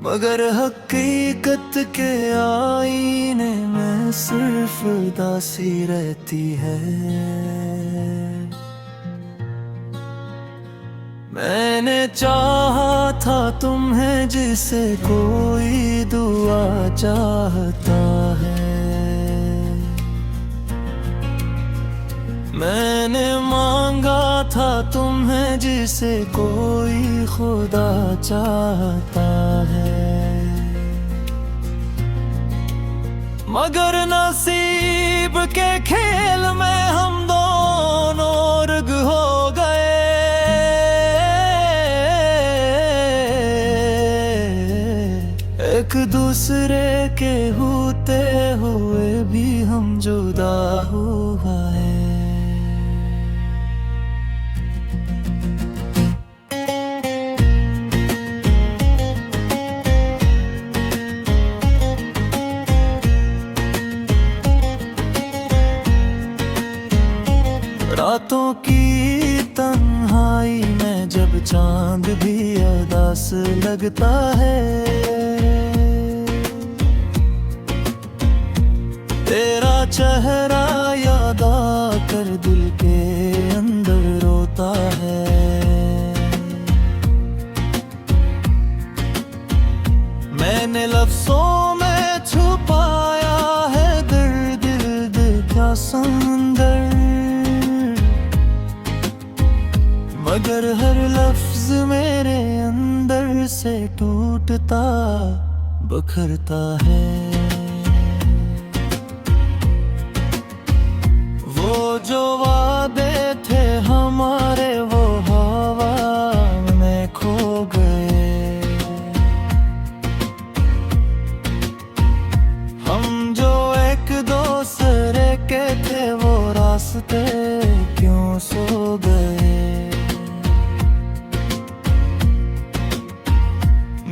मगर हकीकत के आईने में सिर्फ उदासी रहती है। मैंने चाहा था तुम्हें जिसे कोई दुआ चाहता है। मैंने मांगा था तुम्हें जिसे कोई खुदा चाहता है। मगर नसीब के खेल में हम दोनों रुग हो गए। एक दूसरे के होते हुए भी हम जुदा हो गए। रातों की तन्हाई में जब चांद भी उदास लगता है, तेरा चेहरा याद आकर दिल के अंदर रोता है। मैंने लफ्जों में छुपाया है दर्द दिल का समंदर, मगर हर लफ्ज मेरे अंदर से टूटता बिखरता है। वो जो वादे थे हमारे वो हवा में खो गए। हम जो एक दूसरे के थे वो रास्ते क्यों सो गए।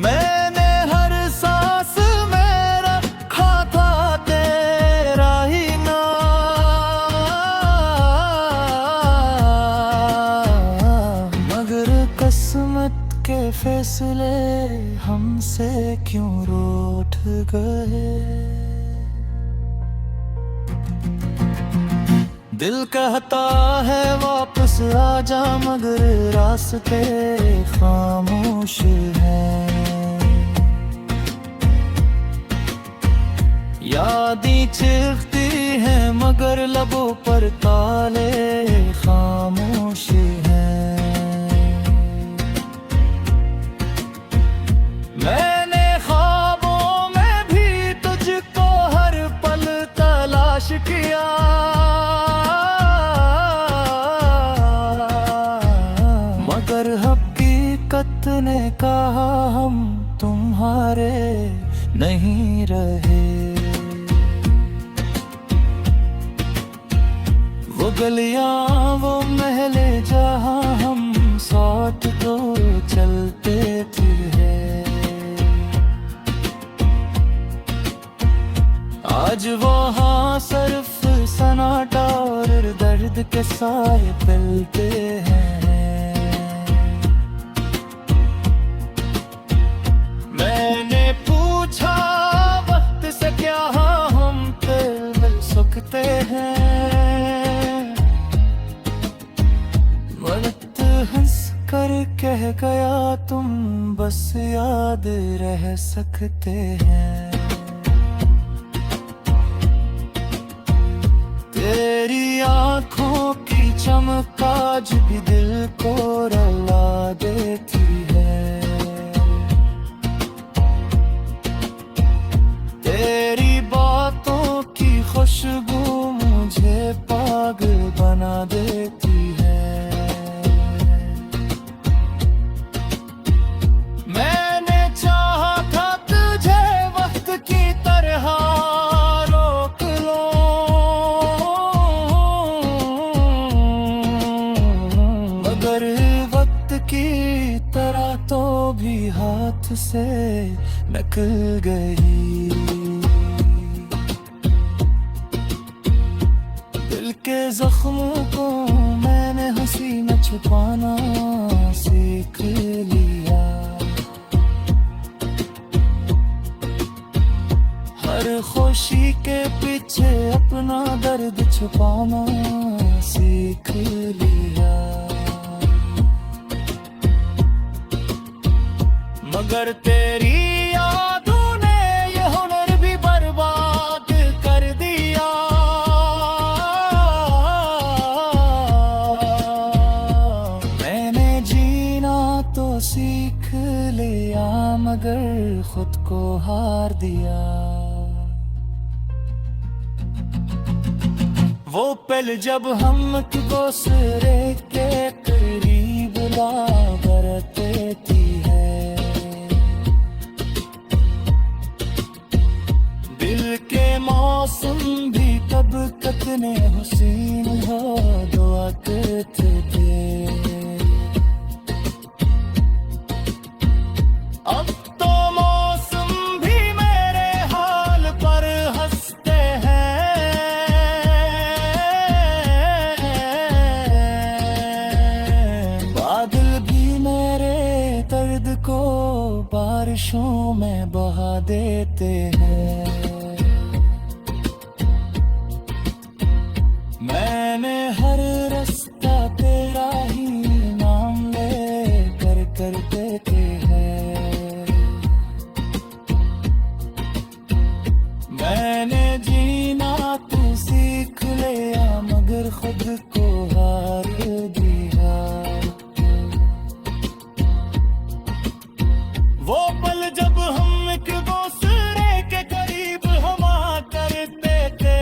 मैंने हर सांस में रखा था तेरा ही नाम, मगर किस्मत के फैसले हमसे क्यों रूठ गए। दिल कहता है वापस आजा मगर रास्ते खामोश हैं। यादें चिढ़ती हैं मगर लबों पर ताले खामोश हैं। मैंने ख्वाबों में भी तुझको हर पल तलाश किया, मगर हकीकत ने कहा हम तुम्हारे नहीं रहे। वो गलियां वो महले जहां हम साथ तो चलते थे, आज वहाँ सिर्फ सन्नाटा और दर्द के साए फैलते हैं। मैंने पूछा वक्त से क्या हम फिर मिल सकते हैं, वक्त हंस कर कह गया तुम बस याद रह सकते हैं। तेरी आँखों की चमक आज भी दिल को रुला देती है। तेरी बातों की खुशबू मुझे पागल बना देती है। मैंने चाहा था तुझे वक्त की तरह रोक लो, मगर वक्त की तरह तो भी हाथ से निकल गई। दिल के जख्मों को मैंने हंसी में छुपाना सीख लिया। खामोशी के पीछे अपना दर्द छुपाना सीख लिया, मगर तेरी यादों ने ये हुनर भी बर्बाद कर दिया। मैंने जीना तो सीख लिया, मगर खुद को हार दिया। वो पल जब हम एक दूसरे के करीब ला बरतती है, दिल के मौसम भी तब कितने हसीन हो दुआ करते थे। अब तो मौसम भी मेरे हाल पर हंसते हैं, बादल भी मेरे दर्द को बारिशों में बहा देते हैं। मैंने हर रास्ता तेरा ही नाम ले कर देते हैं। मैंने जीना तो सीख लिया, मगर खुद को हार दिया। वो पल जब हम एक दूसरे के करीब हवा करते थे,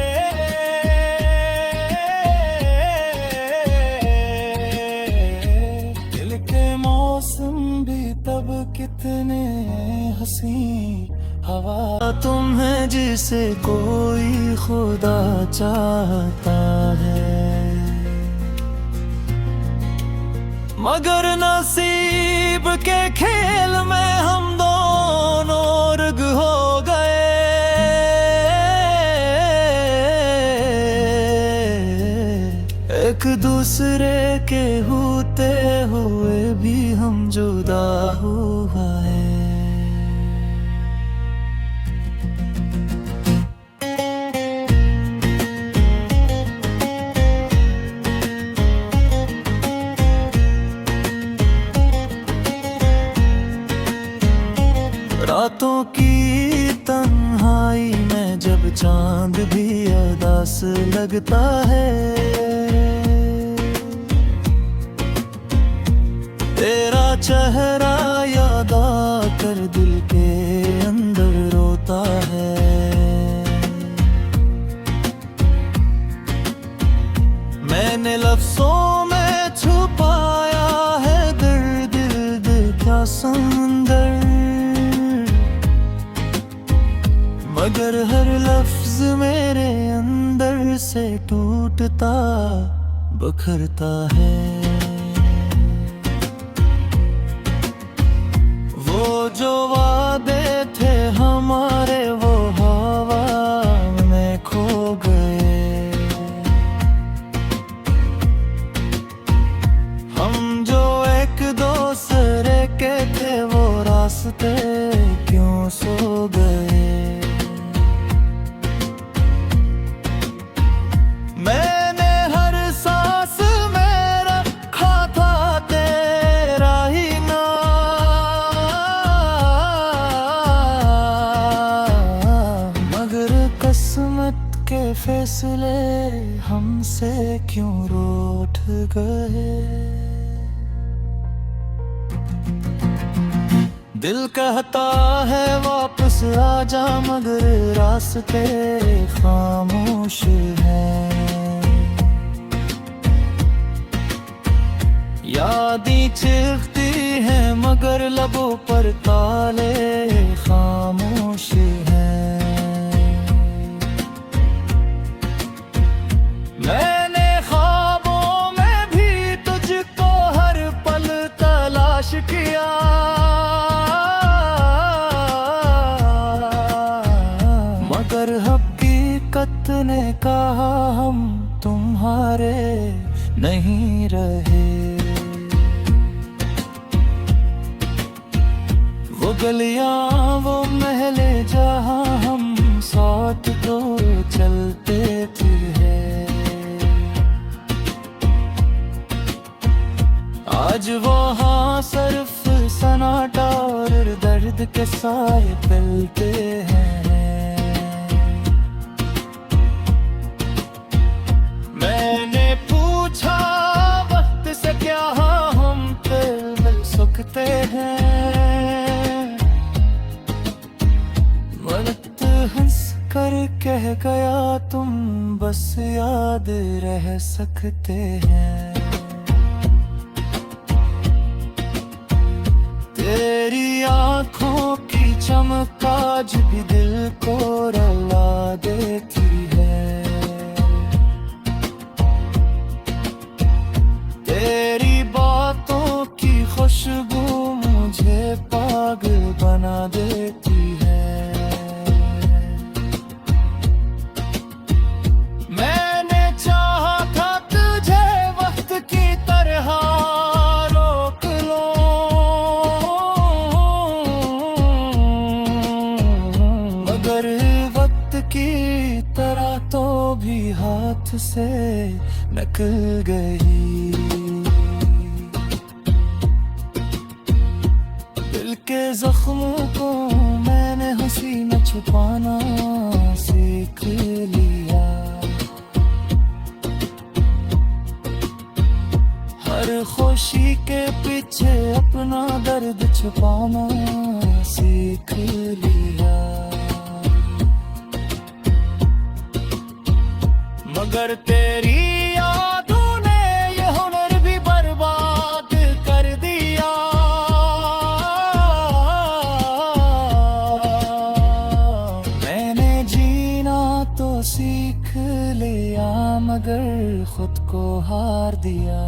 दिल के मौसम भी तब कितने हसी हवा। तुम्हें जिसे कोई खुदा चाहता है, मगर नसीब के खेल में हम दोनों रग हो गए। एक दूसरे के होते हुए भी हम जुदा हुआ है। रातों की तन्हाई में जब चांद भी उदास लगता है, तेरा चेहरा याद आकर दिल के अंदर रोता है। मैंने लफ्जों में छुपाया है दर्द, दिल का समंदर, मगर हर लफ्ज मेरे अंदर से टूटता बिखरता है। वो जो वादे थे हमारे वो हवा में खो गए। हम जो एक दूसरे के थे वो रास्ते क्यों सो गए। मैंने हर सांस में रखा था तेरा ही नाम, मगर किस्मत के फैसले हमसे क्यों रूठ गए। दिल कहता है वापस आजा, मगर रास्ते खामोश हैं। यादें चिढ़ती हैं मगर लबों पर ताले खामोश हैं। मैंने ख्वाबों में भी तुझको हर पल तलाश किया, मगर हकीकत ने कहा हम तुम्हारे नहीं रहे। वो गलियां वो महले जहां हम सौ साथ तो चलते थे। आज वहाँ सिर्फ सन्नाटा और दर्द के साए फैलते हैं। मैंने पूछा वक्त से क्या हम फिर मिल सकते हैं। वक्त हंस कर कह गया तुम बस याद रह सकते हैं। तेरी आँखों की चमक आज भी दिल को रुला देती है। तेरी बातों की खुशबू मुझे पागल बना देती है। मैंने चाहा था तुझे वक्त की तरह रोक लो, मगर वक्त की तरह तो भी हाथ से निकल गई। दिल के जख्मों को मैंने हंसी में छुपाना सीख लिया। हर खुशी के पीछे अपना दर्द छुपाना सीख लिया। मगर तेरी यादों ने ये हुनर भी बर्बाद कर दिया। मैंने जीना तो सीख लिया मगर खुद को हार दिया।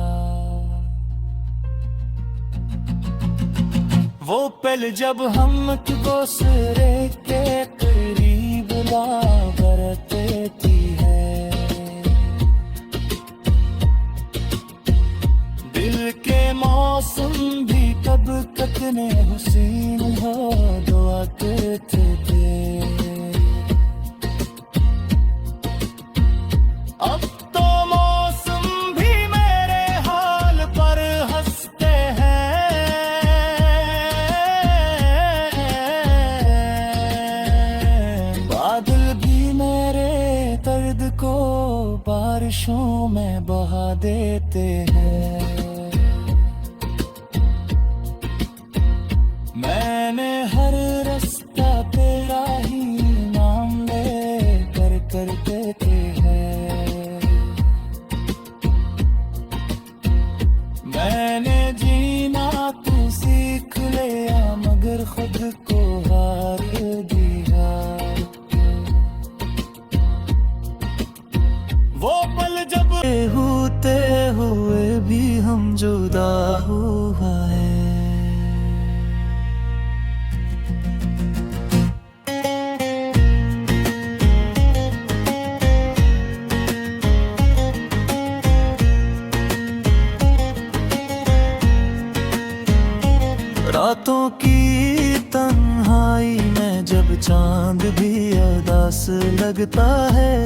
वो पल जब हम एक दूसरे के करीब ला करती है। दिल के मौसम भी कब कितने हुसीन हो दुआ करते थे। अब तो मौसम भी मेरे हाल पर हंसते हैं। बादल भी मेरे दर्द को बारिशों में बहा देते हैं। मैंने हर रास्ता तेरा ही नाम ले कर देते हैं। मैंने जीना तू सीख लिया मगर खुद को हार दिया। वो पल जब होते हुए भी हम जुदा हुआ है। रातों की तन्हाई में जब चांद भी उदास लगता है।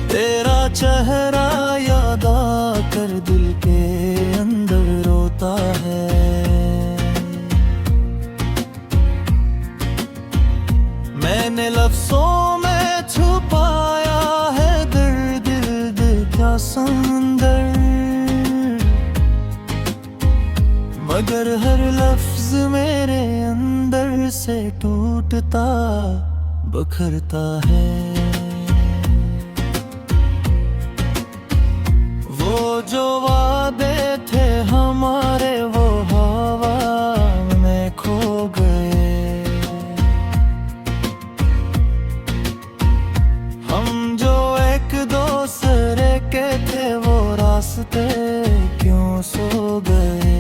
तेरा चेहरा याद आकर दिल के अंदर रोता है। मैंने लफ्जों में छुपाया है दर्द दिल का समंदर। मगर हर लफ्ज मेरे अंदर से टूटता बिखरता है। वो जो वादे थे हमारे वो हवा में खो गए। हम जो एक दूसरे के थे वो रास्ते क्यों सो गए।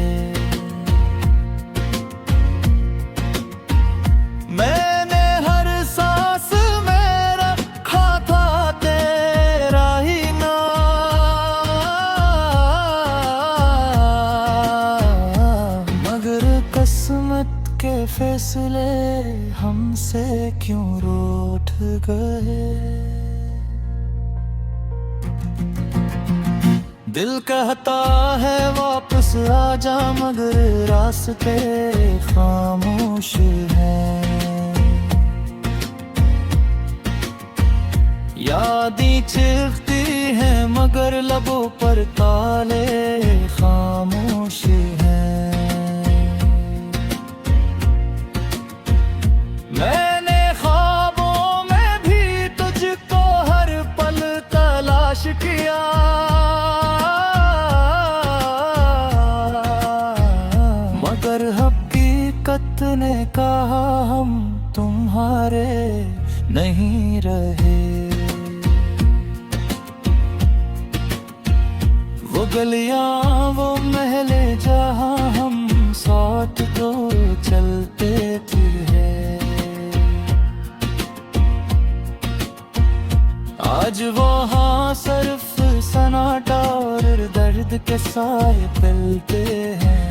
मैंने हर सांस में रख फैसले हमसे क्यों रूठ गए। दिल कहता है वापस आजा मगर रास्ते खामोश हैं। यादें चिढ़ती हैं मगर लबों पर ताले खामोश हैं। मैंने ख्वाबों में भी तुझको हर पल तलाश किया, मगर हकीकत ने कहा हम तुम्हारे नहीं रहे। वो गलियां वो महले जहां हम साथ तो चलते थे, आज वहाँ सिर्फ सन्नाटा और दर्द के साए फैलते हैं।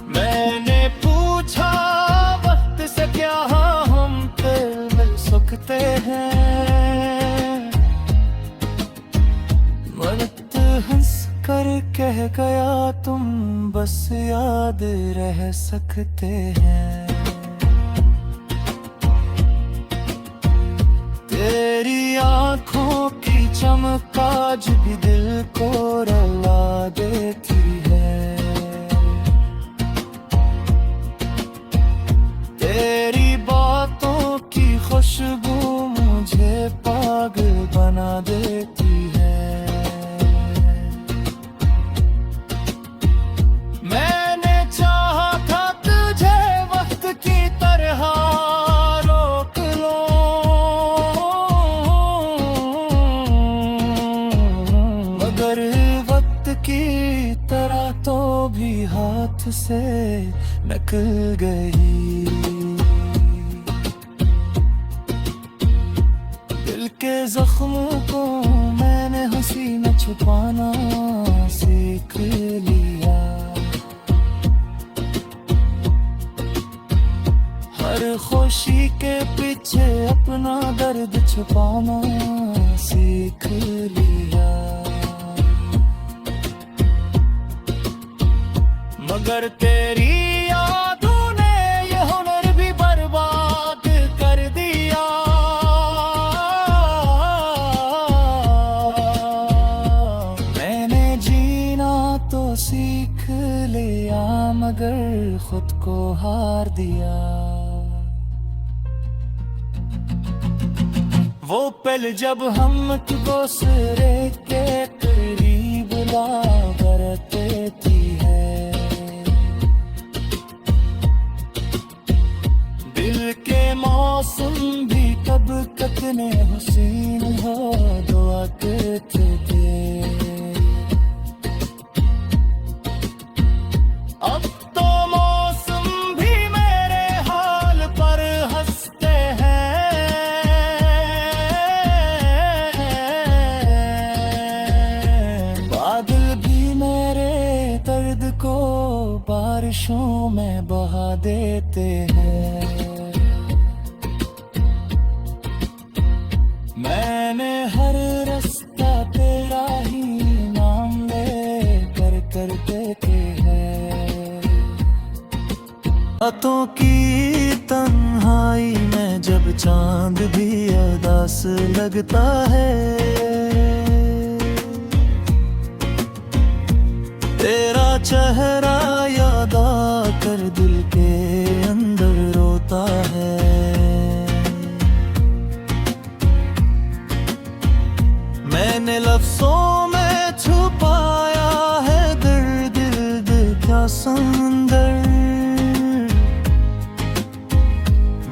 मैंने पूछा वक्त से क्या हम फिर मिल सकते हैं। वक्त हंस कर कह गया तुम बस याद रह सकते हैं। तेरी आँखों की चमक आज भी दिल को रुला देती है। तेरी बातों की खुशबू मुझे पागल बना देती है। मैंने चाहा था तुझे वक्त की तरह रोक लो, मगर वक्त की तरह तो भी हाथ से निकल गई। दिल के जख्मों को मैंने हंसी न छुपाना सीख लिया। हर खुशी के पीछे अपना दर्द छुपाना सीख लिया, मगर तेरी यादों ने ये हुनर भी बर्बाद कर दिया। मैंने जीना तो सीख लिया मगर खुद को हार दिया। वो पल जब हम दूसरे के करीब ला करते थी है, दिल के मौसम भी कब कितने हसीन हो दुआ करते थे। अब तो मौसम भी मेरे हाल पर हंसते हैं। बादल भी मेरे दर्द को बारिशों में बहा देते हैं। मैंने हर रास्ता तेरा ही नाम ले कर देते हैं। रातों की तन्हाई में जब चांद भी उदास लगता है, तेरा चेहरा याद आकर दिल के अंदर रोता है। मैंने लफ्जों में छुपाया है दर्द दिल का समंदर,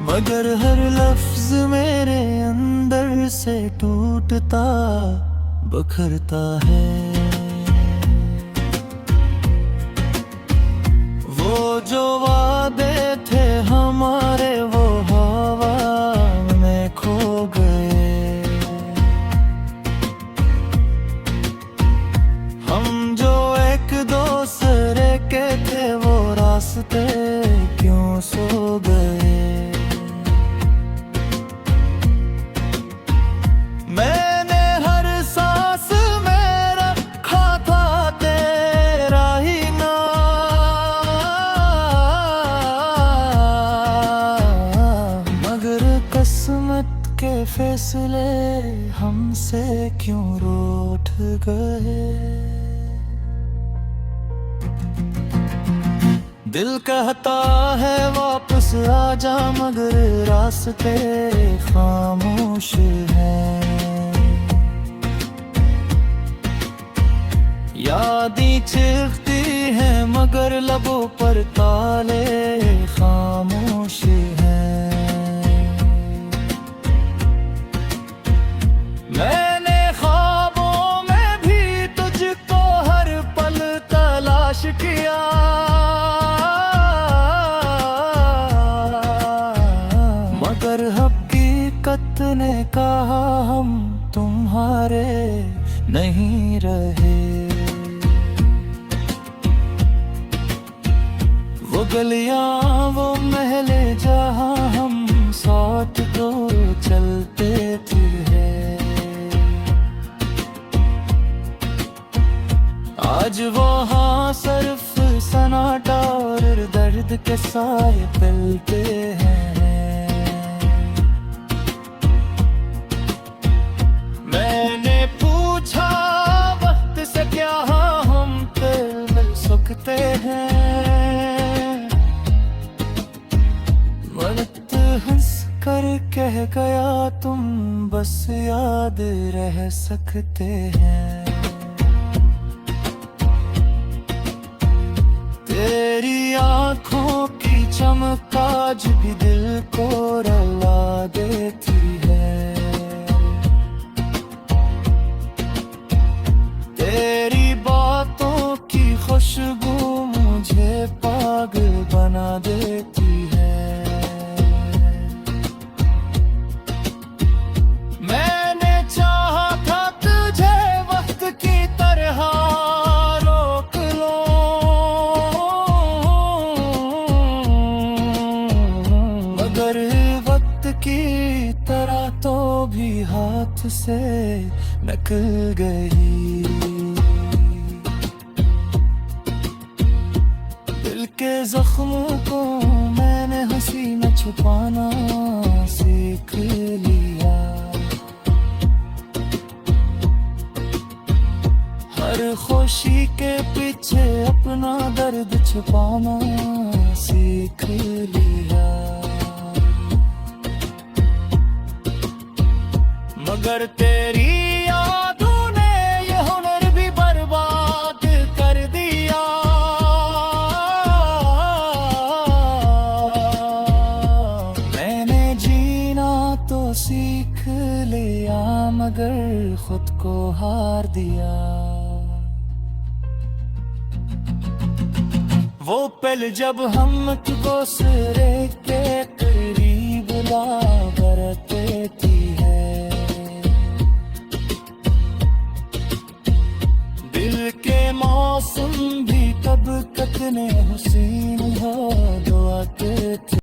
मगर हर लफ्ज मेरे अंदर से टूटता बिखरता है। वो जो वादे थे हमारे वो हवा में खो गए। हम जो एक दूसरे रास्ते क्यों सो गए। मैंने हर सांस में रखा था तेरा ही नाम, मगर किस्मत के फैसले हमसे क्यों रूठ गए। दिल कहता है वापस आजा, मगर रास्ते खामोश हैं। यादें चिढ़ती हैं मगर लबों पर ताले खामोश हैं। मैंने ख्वाबों में भी तुझको हर पल तलाश किया, मगर हकीकत ने कहा हम तुम्हारे नहीं रहे। वो गलियां वो महले जहां हम साथ तो चलते थे, आज वहाँ सिर्फ सन्नाटा और दर्द के साए फैलते हैं। मैंने पूछा वक्त से क्या हम फिर मिल सकते हैं। वक्त हंस कर कह गया तुम बस याद रह सकते हैं। तेरी आँखों की चमक आज भी दिल को रुला देती है। तेरी बातों की खुशबू मुझे पागल बना देती है। मैंने चाहा था तुझे वक्त की तरह रोक लो, मगर वक्त की तरह तो भी हाथ से निकल गई। दिल के जख्मों को मैंने हंसी में छुपाना सीख लिया। हर खुशी के पीछे अपना दर्द छुपाना सीख लिया, मगर तेरी यादों ने ये हुनर भी बर्बाद कर दिया। मैंने जीना तो सीख लिया मगर खुद को हार दिया। वो पल जब हम दूसरे के करीब ला करते थी है, दिल के मौसम भी कब कितने हसीन हो दुआ के थे।